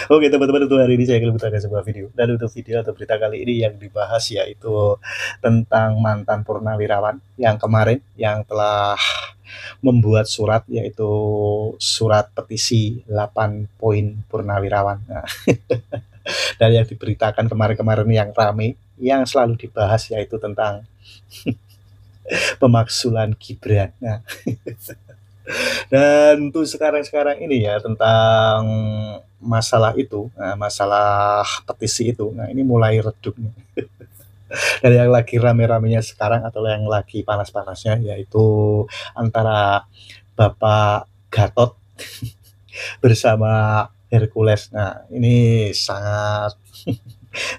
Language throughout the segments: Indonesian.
Oke teman-teman, untuk hari ini saya akan membagikan sebuah video. Dan untuk video atau berita kali ini yang dibahas yaitu tentang mantan purnawirawan yang kemarin yang telah membuat surat, yaitu surat petisi 8 poin purnawirawan. Nah, dan yang diberitakan kemarin-kemarin yang rame, yang selalu dibahas yaitu tentang pemaksulan Gibran. Nah, dan untuk sekarang-sekarang ini ya, tentang masalah itu, masalah petisi itu, nah ini mulai redup nih. Dan yang lagi rame-ramenya sekarang atau yang lagi panas-panasnya yaitu antara Bapak Gatot bersama Hercules. Nah, ini sangat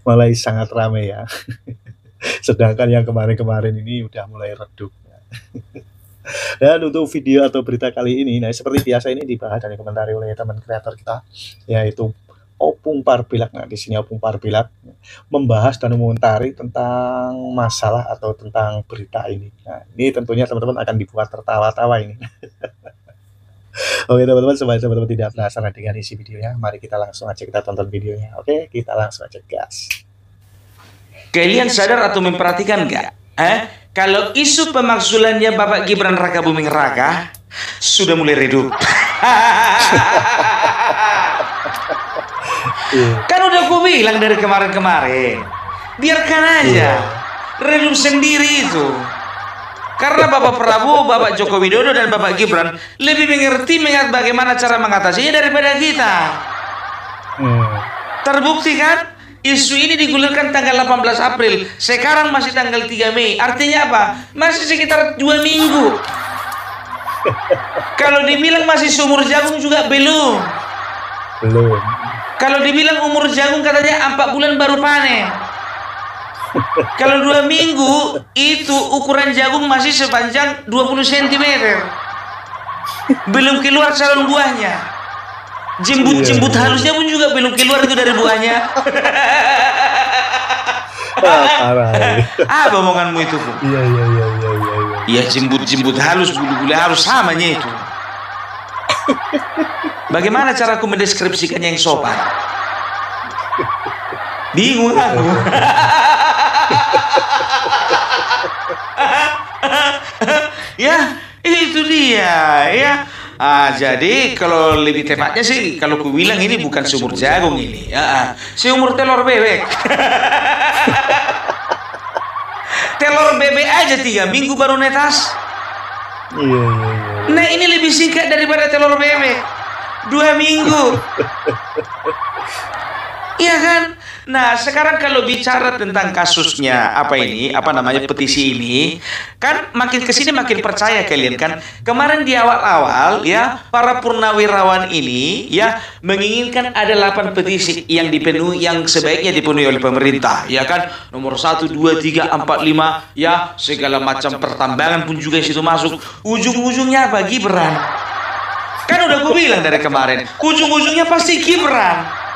mulai sangat rame ya. Sedangkan yang kemarin-kemarin ini udah mulai redup. Dan untuk video atau berita kali ini, nah seperti biasa ini dibahas dan dikomentari oleh teman kreator kita, yaitu Opung Parbilak. Nah, di sini Opung Parbilak membahas dan mengomentari tentang masalah atau tentang berita ini. Nah, ini tentunya teman-teman akan dibuat tertawa-tawa ini. Oke teman-teman, supaya teman-teman tidak penasaran dengan isi videonya, mari kita langsung aja kita tonton videonya. Oke, kita langsung aja gas. Kalian sadar atau memperhatikan nggak? Kalau isu pemaksulannya Bapak Gibran Raka Buming Raka sudah mulai redup. Kan udah aku bilang dari kemarin-kemarin, biarkan aja redup sendiri itu. Karena Bapak Prabowo, Bapak Joko Widodo, dan Bapak Gibran lebih mengerti bagaimana cara mengatasinya daripada kita. Terbukti kan? Isu ini digulirkan tanggal 18 April. Sekarang masih tanggal 3 Mei. Artinya apa? Masih sekitar 2 minggu. Kalau dibilang masih seumur jagung juga belum. Kalau dibilang umur jagung katanya 4 bulan baru panen. Kalau 2 minggu itu ukuran jagung masih sepanjang 20 cm. Belum keluar calon buahnya. Jembut halusnya pun juga belum keluar itu dari buahnya. Apa omonganmu itu, Bu? Iya, jembut halus, bulu-bulu halus samanya itu. Bagaimana cara aku mendeskripsikannya yang sopan? Bingung aku. Ya, itu dia ya. Jadi kalau lebih tepatnya sih, kalau ku bilang ini bukan seumur jagung ini, seumur telur bebek. Telur bebek aja 3 minggu baru netas. Nah, ini lebih singkat daripada telur bebek, 2 minggu. Iya kan? Nah, sekarang kalau bicara tentang kasusnya petisi ini, kan makin kesini makin percaya kalian kan. Kemarin di awal-awal ya, para purnawirawan ini ya menginginkan ada 8 petisi yang dipenuhi, yang sebaiknya dipenuhi oleh pemerintah, ya kan? Nomor 1, 2, 3, 4, 5 ya, segala macam pertambangan pun juga situ masuk. Ujung-ujungnya apa? Gibran. Kan udah gue bilang dari kemarin, ujung-ujungnya pasti Gibran.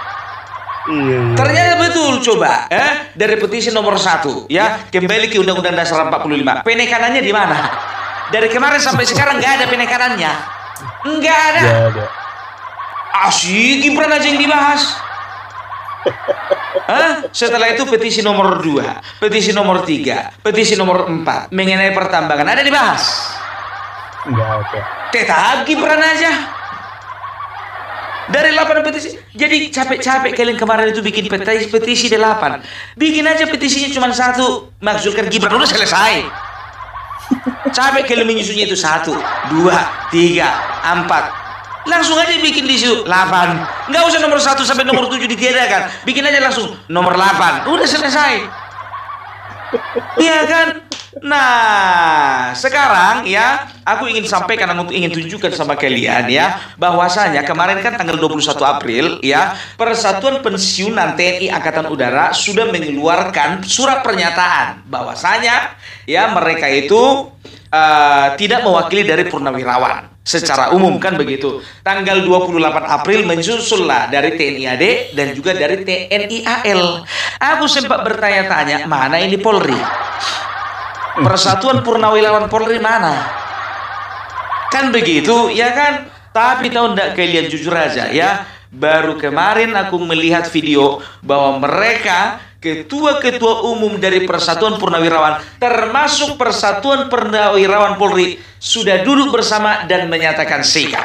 Ternyata betul, coba dari petisi nomor 1 ya, kembali ke Undang-Undang Dasar 45. Penekanannya di mana? Dari kemarin sampai sekarang nggak ada penekanannya, nggak ada. Asyik Gibran aja yang dibahas. Setelah itu petisi nomor 2, petisi nomor 3, petisi nomor 4 mengenai pertambangan ada dibahas. Nggak ada. Tetap Gibran aja. Dari 8 petisi, jadi capek-capek kalian kemarin itu bikin petisi 8. Bikin aja petisinya cuma 1, maksudkan Gibran, udah selesai. Capek kalian menyusunnya itu 1, 2, 3, 4. Langsung aja bikin di situ 8. Nggak usah nomor 1 sampai nomor 7 ditiadakan. Bikin aja langsung nomor 8. Udah selesai. Iya kan? Nah, sekarang ya, aku ingin sampaikan, ingin tunjukkan sama kalian ya, bahwasanya kemarin kan tanggal 21 April ya, Persatuan Pensiunan TNI Angkatan Udara sudah mengeluarkan surat pernyataan bahwasanya ya mereka itu tidak mewakili dari purnawirawan secara umum, kan begitu. Tanggal 28 April menyusullah dari TNI AD dan juga dari TNI AL. Aku sempat bertanya-tanya, mana ini Polri? Persatuan Purnawirawan Polri mana? Kan begitu, ya kan? Tapi tahu enggak kalian, jujur aja ya, Baru kemarin aku melihat video bahwa mereka ketua-ketua umum dari Persatuan Purnawirawan, termasuk Persatuan Purnawirawan Polri, sudah duduk bersama dan menyatakan sikap.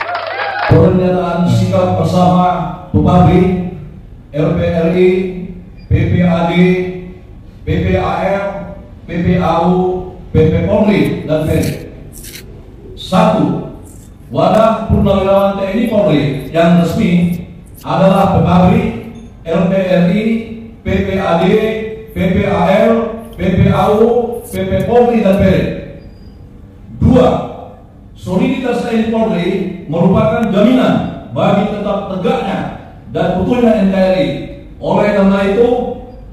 Pernyataan sikap bersama Pepabri, LPRI, PPAD, PPAL, PPAU, PP Polri, dan PERI. 1. Wadah Purnawirawan TNI Polri yang resmi adalah Pepabri, LPRI, PPAD, PPAL, PPAU, PP Polri, dan PERI. 2. Soliditas TNI Polri merupakan jaminan bagi tetap tegaknya dan utuhnya NKRI. Oleh karena itu,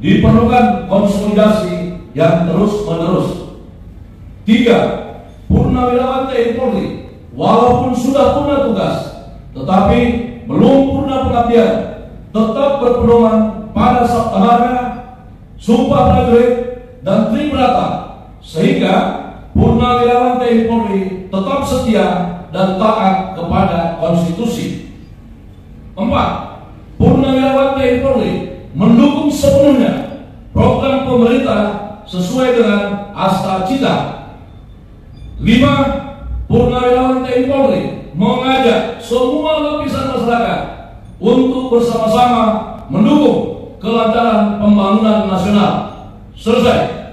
diperlukan konsolidasi yang terus-menerus. 3. Purnawirawan TNI Polri walaupun sudah purna tugas, tetapi belum purna pengabdian, tetap berpedoman pada Sabta Marga, Sumpah Prajurit, dan Tribrata, sehingga Purnawirawan TNI Polri tetap setia dan taat kepada konstitusi. 4. Purnawirawan TNI Polri mendukung sepenuhnya program pemerintah sesuai dengan Asta Cita. 5. Purnawirawan TNI Polri mengajak semua lapisan masyarakat untuk bersama-sama mendukung kelancaran pembangunan nasional. Selesai.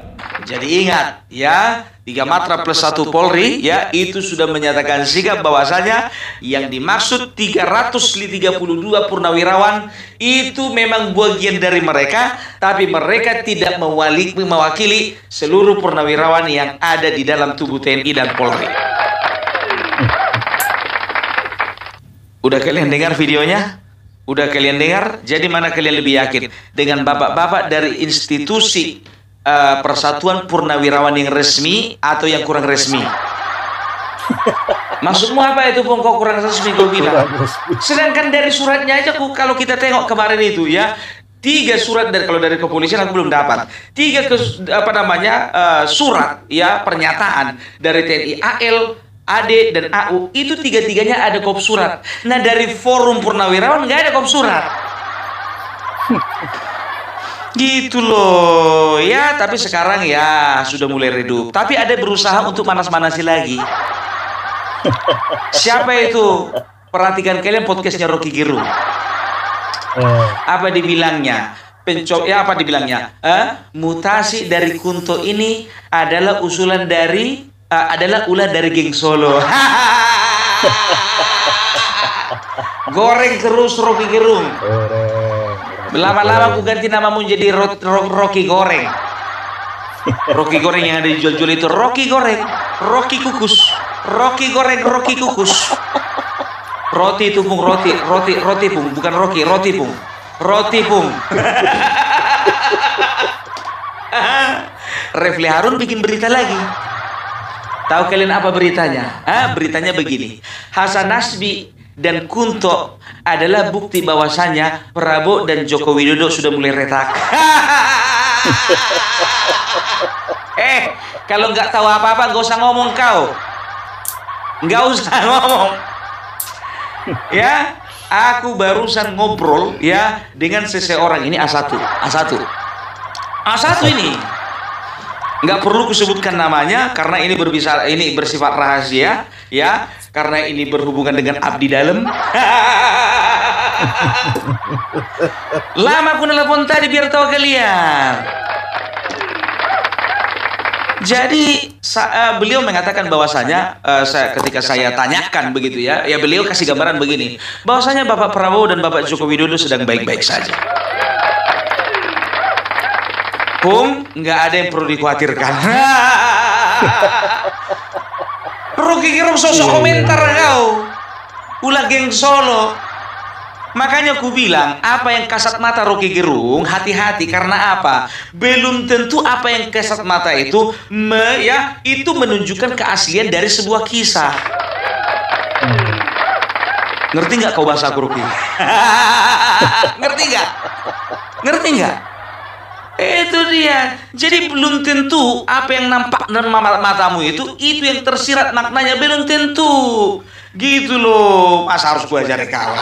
Jadi ingat ya, 3 Matra plus 1 Polri ya, itu sudah menyatakan sikap bahwasanya yang dimaksud 332 purnawirawan itu memang bagian dari mereka, tapi mereka tidak mewakili seluruh purnawirawan yang ada di dalam tubuh TNI dan Polri. Udah kalian dengar videonya? Udah kalian dengar? Jadi mana kalian lebih yakin? Dengan bapak-bapak dari institusi Persatuan Purnawirawan yang resmi atau yang kurang resmi? Maksudmu apa itu kok kurang resmi kau bilang? Sedangkan dari suratnya aja kalau kita tengok kemarin itu ya, 3 surat dari, kalau dari kepolisian aku belum dapat, 3 surat ya, pernyataan dari TNI AL, AD, dan AU, itu 3-tiganya ada kop surat. Nah dari forum purnawirawan nggak ada kop surat. Gitu loh ya, tapi sekarang ya sudah mulai redup, tapi ada berusaha untuk manas-manasi lagi. Siapa itu? Perhatikan kalian podcastnya Rocky Gerung. Apa dibilangnya? Apa dibilangnya? Mutasi dari Kunto ini adalah usulan dari adalah ulah dari geng Solo. Goreng terus Rocky Gerung. Lama-lama aku ganti namamu jadi Rocky Goreng. Rocky Goreng yang ada dijual-jual itu Rocky Goreng, Rocky Kukus, Rocky Goreng, Rocky Kukus. Roti itu pung, roti pung, bukan Rocky, roti pung, roti pung. Refli Harun bikin berita lagi. Tahu kalian apa beritanya? Beritanya begini. Hasan Nasbi dan Kunto adalah bukti bahwasanya Prabowo dan Joko Widodo sudah mulai retak. Kalau nggak tahu apa-apa nggak usah ngomong kau. Nggak usah ngomong. Ya, aku barusan ngobrol ya dengan seseorang ini A1 ini. Nggak perlu kusebutkan namanya karena ini bersifat rahasia ya, karena ini berhubungan dengan abdi dalam. Lama aku nelpon tadi biar tahu kalian. Jadi beliau mengatakan bahwasanya ketika saya tanyakan begitu ya, beliau kasih gambaran begini, bahwasanya Bapak Prabowo dan Bapak Joko Widodo sedang baik-baik saja. Pung, nggak ada yang perlu dikhawatirkan. Rocky Gerung sosok komentar kau, ulah geng Solo. Makanya aku bilang, apa yang kasat mata Rocky Gerung, hati-hati. Karena apa? Belum tentu apa yang kasat mata itu itu menunjukkan keaslian dari sebuah kisah. Ngerti nggak kau bahasa aku, Rocky? Ngerti nggak? Itu dia. Jadi belum tentu apa yang nampak dalam matamu itu yang tersirat maknanya, belum tentu. Gitu loh. Masa harus gue ajari kawan?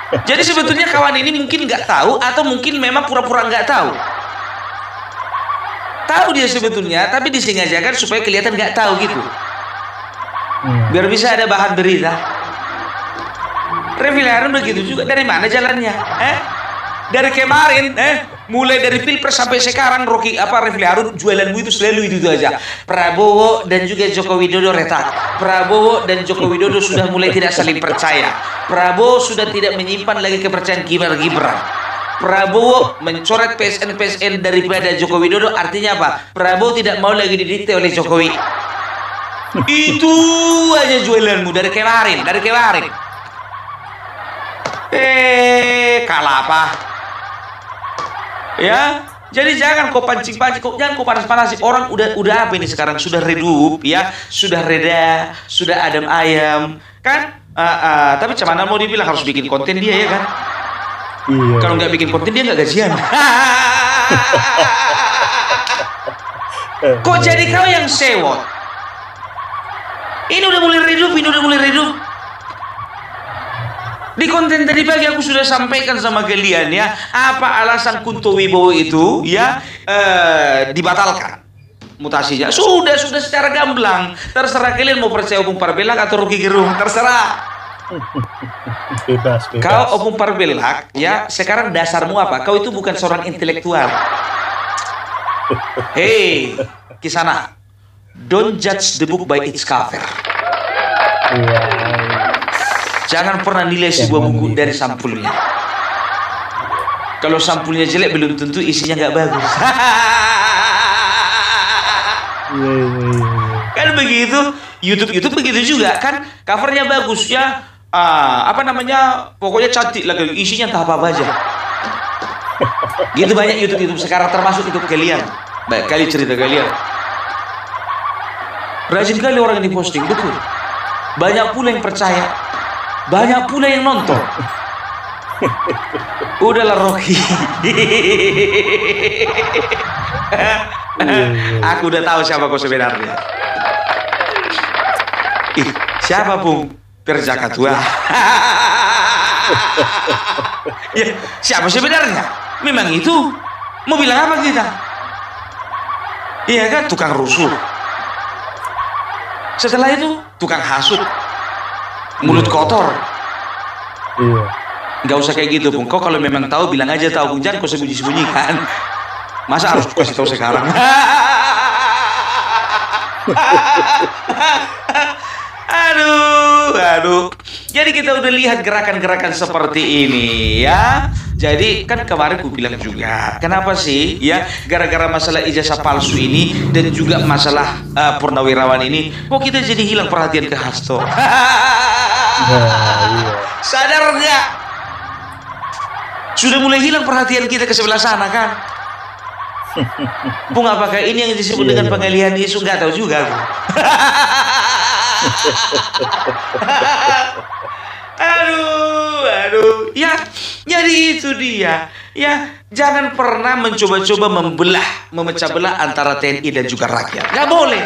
Jadi sebetulnya kawan ini mungkin nggak tahu atau mungkin memang pura-pura nggak tahu. Tahu dia sebetulnya, tapi disengajakan supaya kelihatan nggak tahu gitu. Biar bisa ada bahan berita. Refli Harun begitu juga. Dari mana jalannya? Dari kemarin, mulai dari Pilpres sampai sekarang, Refli Harun jualanmu itu selalu itu aja. Prabowo dan juga Joko Widodo retak. Prabowo dan Joko Widodo sudah mulai tidak saling percaya. Prabowo sudah tidak menyimpan lagi kepercayaan Gibran. Prabowo mencoret PSN daripada Joko Widodo, artinya apa? Prabowo tidak mau lagi didikte oleh Jokowi. Itu aja jualanmu dari kemarin. Kalah apa? Ya, jadi jangan kau pancing-pancing, jangan kau panas-panasi. Orang udah apa ini sekarang? Sudah redup, ya, sudah reda, sudah adem ayam, kan? Tapi cuman mau dibilang harus bikin konten dia ya kan? Iya. Kalau nggak bikin konten dia nggak gajian. Kok jadi kau yang sewot? Ini udah mulai redup. Di konten tadi pagi aku sudah sampaikan sama kalian ya, apa alasan Kunto Wibowo itu ya dibatalkan mutasinya. Sudah secara gamblang. Terserah kalian mau percaya Opung Parbelak atau Rocky Gerung, terserah. Bebas. Kau Opung Parbelak ya, sekarang dasarmu apa? Kau itu bukan seorang intelektual. Hei, Kisana, don't judge the book by its cover. Jangan pernah nilai sebuah buku dari sampulnya. Kalau sampulnya jelek belum tentu isinya nggak bagus. Kan begitu. YouTube begitu juga kan, covernya bagus ya. Pokoknya cantik lagi, isinya entah apa aja. Gitu banyak YouTube sekarang, termasuk YouTube kalian. Baik kali cerita kalian. Rajin kali orang yang diposting, betul. Banyak pula yang percaya, banyak pula yang nonton. Udahlah Rocky. Aku udah tahu siapa kau sebenarnya. Siapa Pung? Perjaka tua. Ya, siapa sebenarnya? Memang itu. Mau bilang apa kita? Iya kan, tukang rusuh. Setelah itu tukang hasut, mulut kotor. Iya. Nggak usah kayak gitu Pung. Kau kalau memang tahu bilang aja tahu, jangan kau sembunyi-sembunyikan. Masa harus kasih tahu sekarang? Aduh. Jadi kita udah lihat gerakan-gerakan seperti ini ya. Jadi kan kemarin aku bilang juga, kenapa sih ya gara-gara masalah ijazah palsu ini dan juga masalah Purnawirawan ini, kok kita jadi hilang perhatian ke Hasto? Sadar nggak? Sudah mulai hilang perhatian kita ke sebelah sana kan? Bung, apakah ini yang disebut dengan pengalihan isu? Nggak tahu juga aku. Aduh. Ya, jadi itu dia. Ya, jangan pernah mencoba-coba memecah belah antara TNI dan juga rakyat. Nggak boleh.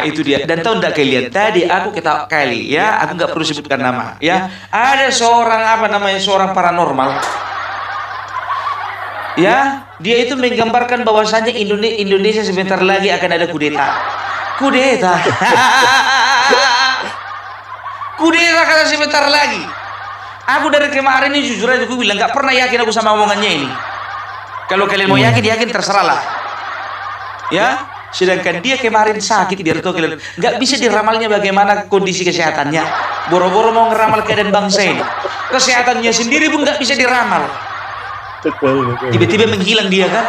Itu dia. Dan tahu enggak kalian, tadi aku ketahui kali ya, aku nggak perlu sebutkan nama ya. Ada seorang paranormal. Ya, dia itu menggambarkan bahwasanya Indonesia sebentar lagi akan ada kudeta. Kudeta kata sebentar lagi. Aku dari kemarin ini jujur aja aku bilang nggak pernah yakin aku sama omongannya ini. Kalau kalian mau yakin terserah lah. Ya, sedangkan dia kemarin sakit, biar tahu kalian nggak bisa diramalnya bagaimana kondisi kesehatannya. Boro-boro mau ngeramal keadaan bangsa ini, kesehatannya sendiri pun nggak bisa diramal. Betul. Tiba-tiba menghilang dia kan.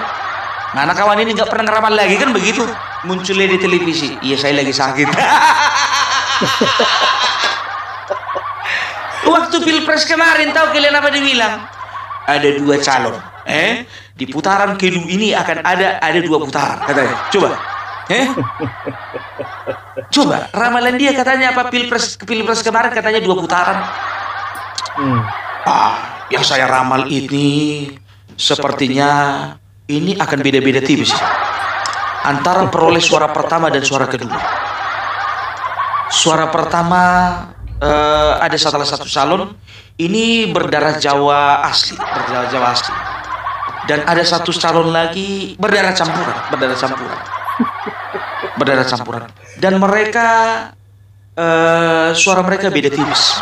Anak kawan ini nggak pernah ngeramal lagi kan begitu. Munculnya di televisi, iya saya lagi sakit. Waktu Pilpres kemarin tahu kalian apa dibilang? Ada 2 calon. Di putaran kedua ini akan ada 2 putaran katanya. Coba ramalan dia katanya apa, Pilpres kemarin katanya 2 putaran. Yang saya ramal ini sepertinya ini akan beda-beda tipis antara peroleh suara pertama dan suara kedua. Suara pertama ada salah satu calon ini berdarah Jawa asli, dan ada satu calon lagi berdarah campuran, dan mereka suara mereka beda tipis.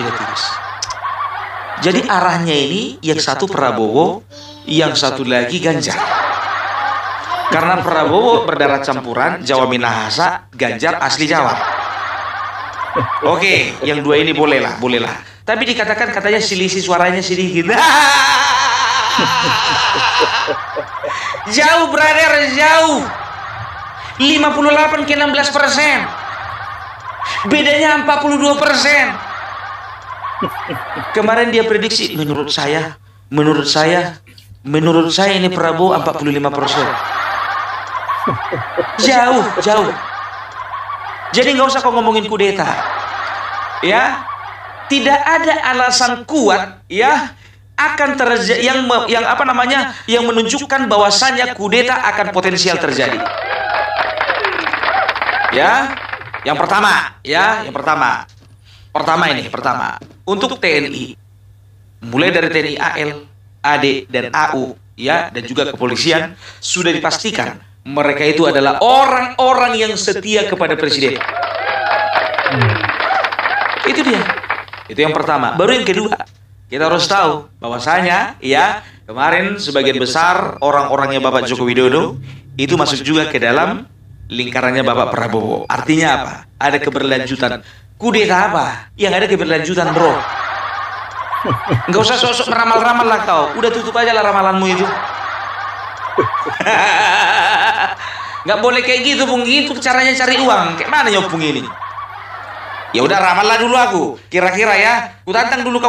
Jadi arahnya ini yang satu Prabowo, yang satu lagi Ganjar. Karena Prabowo berdarah campuran Jawa Minahasa, Ganjar asli Jawa. Oke, yang dua ini bolehlah. Tapi dikatakan katanya selisih suaranya sedikit. Jauh, brother, jauh. 58 ke 16%. Bedanya 42%. Kemarin dia prediksi, menurut saya ini Prabowo 45%. Jauh. Jadi nggak usah kau ngomongin kudeta, ya. Tidak ada alasan kuat, ya, akan terjadi yang menunjukkan bahwasannya kudeta akan potensial terjadi. Ya, yang pertama untuk TNI, mulai dari TNI AL, AD, dan AU, ya, dan juga kepolisian sudah dipastikan mereka itu adalah orang-orang yang setia kepada presiden. Itu dia. Itu yang pertama. Baru yang kedua, kita harus tahu bahwasanya, ya, kemarin sebagian besar orang-orangnya Bapak Joko Widodo itu masuk juga ke dalam lingkarannya Bapak Prabowo. Artinya apa? Ada keberlanjutan. Kudeta apa? Yang ada keberlanjutan, bro. Nggak usah sosok meramal-ramal lah kau. Udah tutup aja lah ramalanmu itu. Nggak boleh kayak gitu, Bung. Itu caranya cari uang. Kayak mana nyopung ini? Ya udah, ramallah dulu aku. Kira-kira ya, ku tantang dulu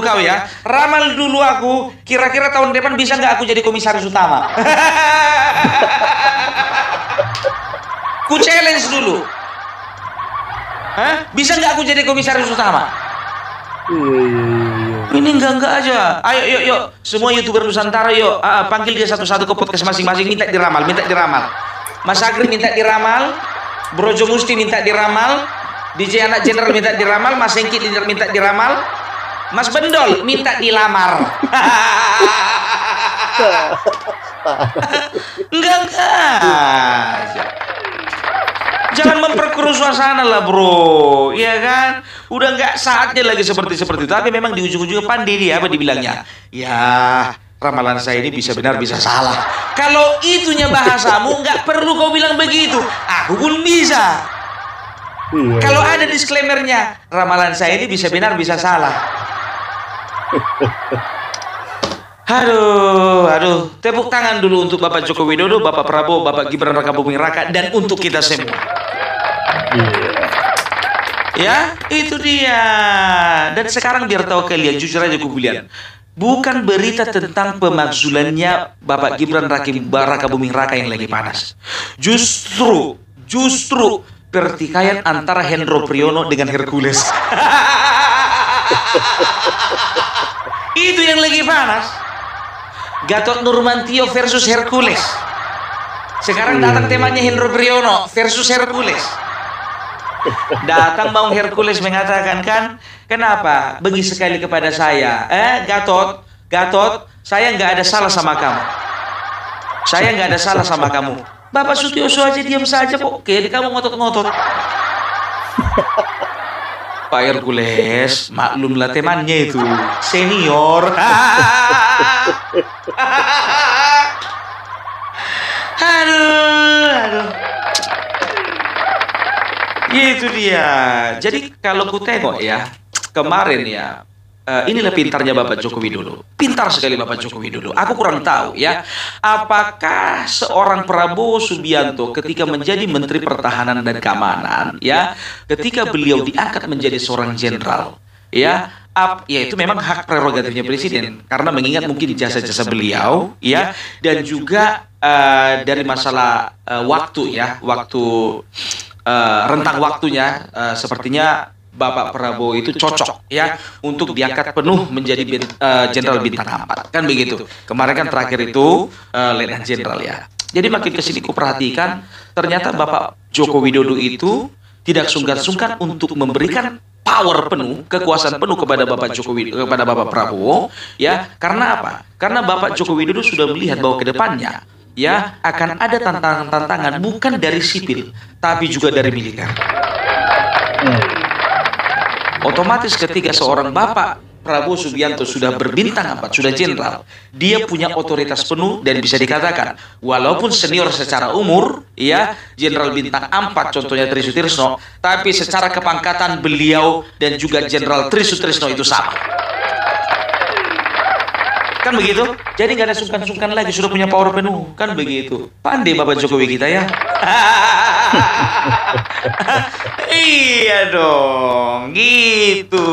kau ya. Ramal dulu aku. Kira-kira tahun depan bisa nggak aku jadi komisaris utama? Ku challenge dulu. Hah? Bisa nggak aku jadi komisaris utama? Ini enggak aja. Ayo, yuk. Semua YouTuber Nusantara, yuk. Panggil dia satu-satu ke podcast masing-masing. Minta diramal. Mas Agri minta diramal. Brojo Musti minta diramal. DJ Anak Jenderal minta diramal. Mas Engki minta diramal. Mas Bendol minta dilamar. Enggak aja. Jangan memperkeruh suasana lah, bro. Iya kan? Udah nggak saatnya lagi seperti itu. Tapi memang di ujung-ujungnya pandai dia apa dibilangnya? Ya, ramalan saya ini bisa benar bisa salah. Kalau itunya bahasamu, nggak perlu kau bilang begitu. Aku pun bisa. Kalau ada disclaimernya, ramalan saya ini bisa benar bisa salah. Aduh, tepuk tangan dulu untuk Bapak Joko Widodo, Bapak Prabowo, Bapak Gibran Rakabuming Raka, dan untuk kita semua. Ya, itu dia. Dan sekarang biar tahu kalian, jujur aja gue bilang, bukan berita tentang pemakzulannya Bapak Gibran Rakabuming Raka yang lagi panas. Justru pertikaian antara Hendro Priyono dengan Hercules. Itu yang lagi panas. Gatot Nurmantio versus Hercules. Sekarang datang temanya Hendro Priyono versus Hercules. Datang Bang Hercules mengatakan, kan, kenapa benci sekali kepada saya? Gatot, saya nggak ada salah sama kamu. Bapak Sutioso aja diam saja kok. Kayak kamu ngotot-ngotot. Pak Hercules, maklumlah temannya itu senior. Aduh. Itu dia. Jadi kalau ku tengok ya, kemarin ya, inilah pintarnya Bapak Joko Widodo. Pintar sekali Bapak Joko Widodo. Aku kurang tahu ya, apakah seorang Prabowo Subianto ketika menjadi Menteri Pertahanan dan Keamanan, ya, ketika beliau diangkat menjadi seorang jenderal, ya, itu memang hak prerogatifnya presiden karena mengingat mungkin jasa-jasa beliau, ya, dan juga dari masalah waktu, ya, rentang waktunya, sepertinya Bapak Prabowo itu cocok, ya, untuk diangkat penuh menjadi jenderal bintang 4, kan begitu. Kemarin kan terakhir itu letnan jenderal, ya. Jadi makin kesini ku perhatikan, ternyata Bapak Joko Widodo itu tidak sungkan-sungkan untuk memberikan power penuh, kekuasaan penuh kepada Bapak Jokowi, kepada Bapak Prabowo, ya. Karena apa? Karena Bapak Joko Widodo sudah melihat bahwa ke depannya, ya, akan ada tantangan-tantangan bukan dari sipil, tapi juga dari militer. Otomatis ketika seorang Bapak Prabowo Subianto sudah berbintang 4, sudah jenderal, dia punya otoritas penuh dan bisa dikatakan walaupun senior secara umur, ya, jenderal bintang 4 contohnya Tri Sutrisno, tapi secara kepangkatan beliau dan juga jenderal Tri Sutrisno itu sama. Kan begitu? Jadi nggak ada sungkan-sungkan lagi, sudah punya power penuh. Kan begitu. Pandai Bapak Jokowi kita ya. Iya dong, gitu.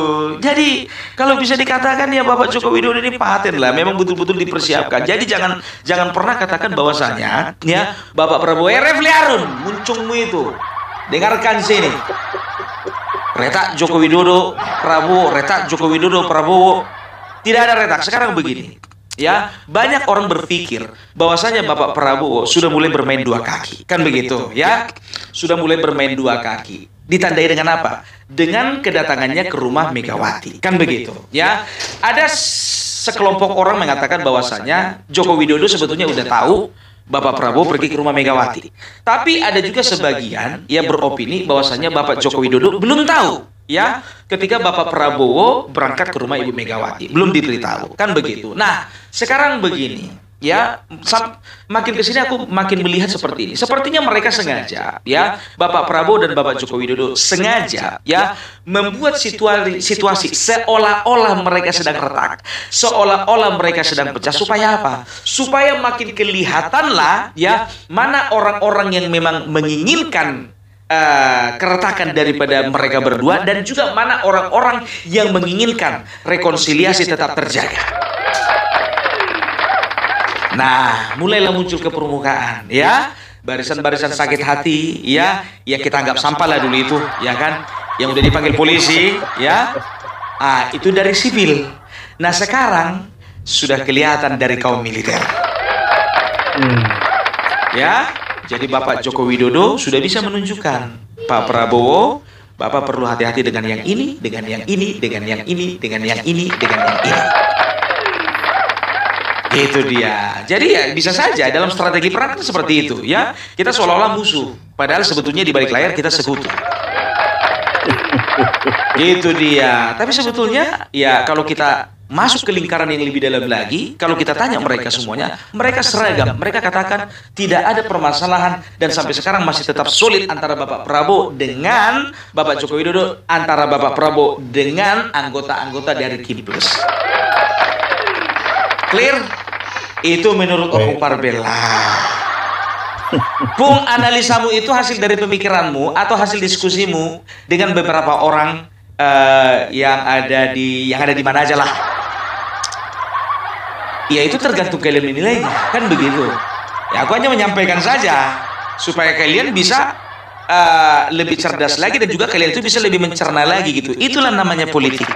Jadi kalau bisa dikatakan ya Bapak Joko Widodo ini paten lah, memang betul-betul dipersiapkan. Jadi jangan pernah katakan bahwasanya ya Bapak Prabowo refli Harun, muncungmu itu. Dengarkan sini. Retak Joko Widodo, Prabowo, retak Joko Widodo, Prabowo. Tidak ada retak. Sekarang begini, ya, banyak orang berpikir bahwasanya Bapak Prabowo sudah mulai bermain dua kaki, kan begitu, ya, sudah mulai bermain dua kaki. Ditandai dengan apa? Dengan kedatangannya ke rumah Megawati, kan begitu, ya. Ada sekelompok orang mengatakan bahwasanya Joko Widodo sebetulnya udah tahu Bapak Prabowo pergi ke rumah Megawati. Tapi ada juga sebagian yang beropini bahwasanya Bapak Joko Widodo belum tahu, ya, ketika Bapak Prabowo berangkat ke rumah Ibu Megawati, belum diberitahu, kan begitu. Nah, sekarang begini, ya, makin kesini aku makin melihat seperti ini. Sepertinya mereka sengaja, ya, Bapak Prabowo dan Bapak Joko Widodo sengaja, ya, membuat situasi seolah-olah mereka sedang retak, seolah-olah mereka sedang pecah. Supaya apa? Supaya makin kelihatanlah, ya, mana orang-orang yang memang menginginkan keretakan daripada mereka berdua, dan juga mana orang-orang yang menginginkan rekonsiliasi tetap terjaga. Nah, mulailah muncul ke permukaan, ya, barisan-barisan sakit hati, ya, yang kita anggap sampah lah dulu itu, ya kan, yang udah dipanggil polisi, ya, itu dari sipil. Nah, sekarang sudah kelihatan dari kaum militer, ya. Jadi Bapak Joko Widodo sudah bisa menunjukkan, Pak Prabowo, Bapak perlu hati-hati dengan yang ini, dengan yang ini, dengan yang ini, dengan yang ini, dengan yang ini. Itu dia. Jadi ya bisa saja dalam strategi perang kan seperti itu, ya. Kita seolah-olah musuh, padahal sebetulnya di balik layar kita sekutu. Itu dia. Tapi sebetulnya ya kalau kita masuk ke lingkaran yang lebih dalam lagi, kalau kita tanya mereka semuanya, mereka seragam. Mereka katakan tidak ada permasalahan dan sampai sekarang masih tetap solid antara Bapak Prabowo dengan Bapak Joko Widodo, antara Bapak Prabowo dengan anggota-anggota dari Kim Plus. Clear? Itu menurut Opung Parbella. Pung, analisamu itu hasil dari pemikiranmu atau hasil diskusimu dengan beberapa orang yang ada di mana aja lah. Ya itu tergantung kalian menilainya, kan begitu. Ya aku hanya menyampaikan saja supaya kalian bisa lebih cerdas lagi dan juga kalian itu bisa lebih mencerna lagi gitu. Itulah namanya politik,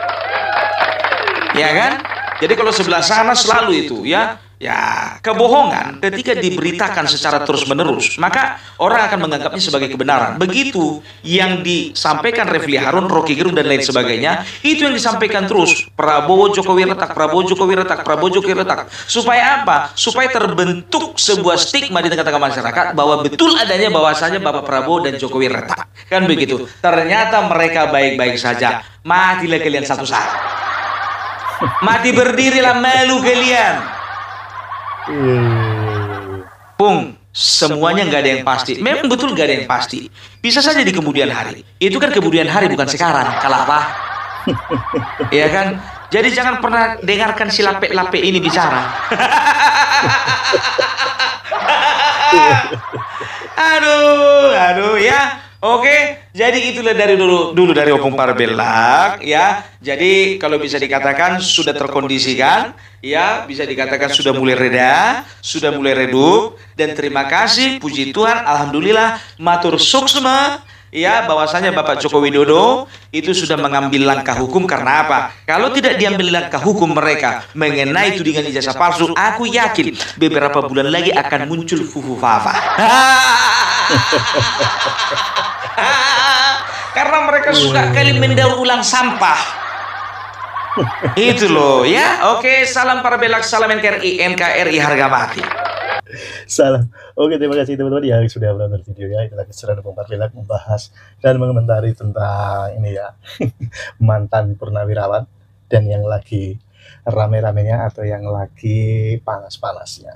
ya kan? Jadi kalau sebelah sana selalu itu, ya kebohongan ketika diberitakan secara terus-menerus, maka orang akan menganggapnya sebagai kebenaran. Begitu yang disampaikan Refli Harun, Rocky Gerung dan lain sebagainya, itu yang disampaikan terus. Prabowo Jokowi retak, Prabowo Jokowi retak, Prabowo Jokowi retak. Supaya apa? Supaya terbentuk sebuah stigma di tengah-tengah masyarakat bahwa betul adanya bahwasanya Bapak Prabowo dan Jokowi retak. Kan begitu. Ternyata mereka baik-baik saja. Matilah kalian satu saat. Mati berdirilah malu kalian. Pung, semuanya nggak ada yang pasti. Memang betul nggak ada yang pasti. Bisa saja di kemudian hari. Itu kan kemudian hari, bukan sekarang. Kalau apa? Iya kan? Jadi jangan pernah dengarkan si lape-lape ini bicara. Aduh ya. Oke, jadi itulah dari dulu dari Opung Parbella, ya. Jadi kalau bisa dikatakan sudah terkondisikan, ya, bisa dikatakan sudah mulai reda, sudah mulai redup, dan terima kasih, puji Tuhan, alhamdulillah, matur suksma, ya, bahwasanya Bapak Joko Widodo itu sudah mengambil langkah hukum. Karena apa? Kalau tidak diambil langkah hukum mereka mengenai tudingan ijazah palsu, aku yakin beberapa bulan lagi akan muncul fufu fafa. Karena mereka suka kali mendaur ulang sampah. Itu loh ya. Oke, salam para belak, salam NKRI harga mati. Salam. Oke, terima kasih teman-teman yang sudah menonton video ya. Itulah keseruan Pak Belak membahas dan mengomentari tentang ini ya, mantan purnawirawan dan yang lagi rame-ramenya atau yang lagi panas-panasnya.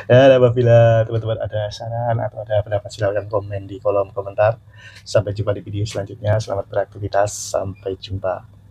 Dan apabila teman-teman ada saran atau ada pendapat, silahkan komen di kolom komentar. Sampai jumpa di video selanjutnya. Selamat beraktivitas. Sampai jumpa.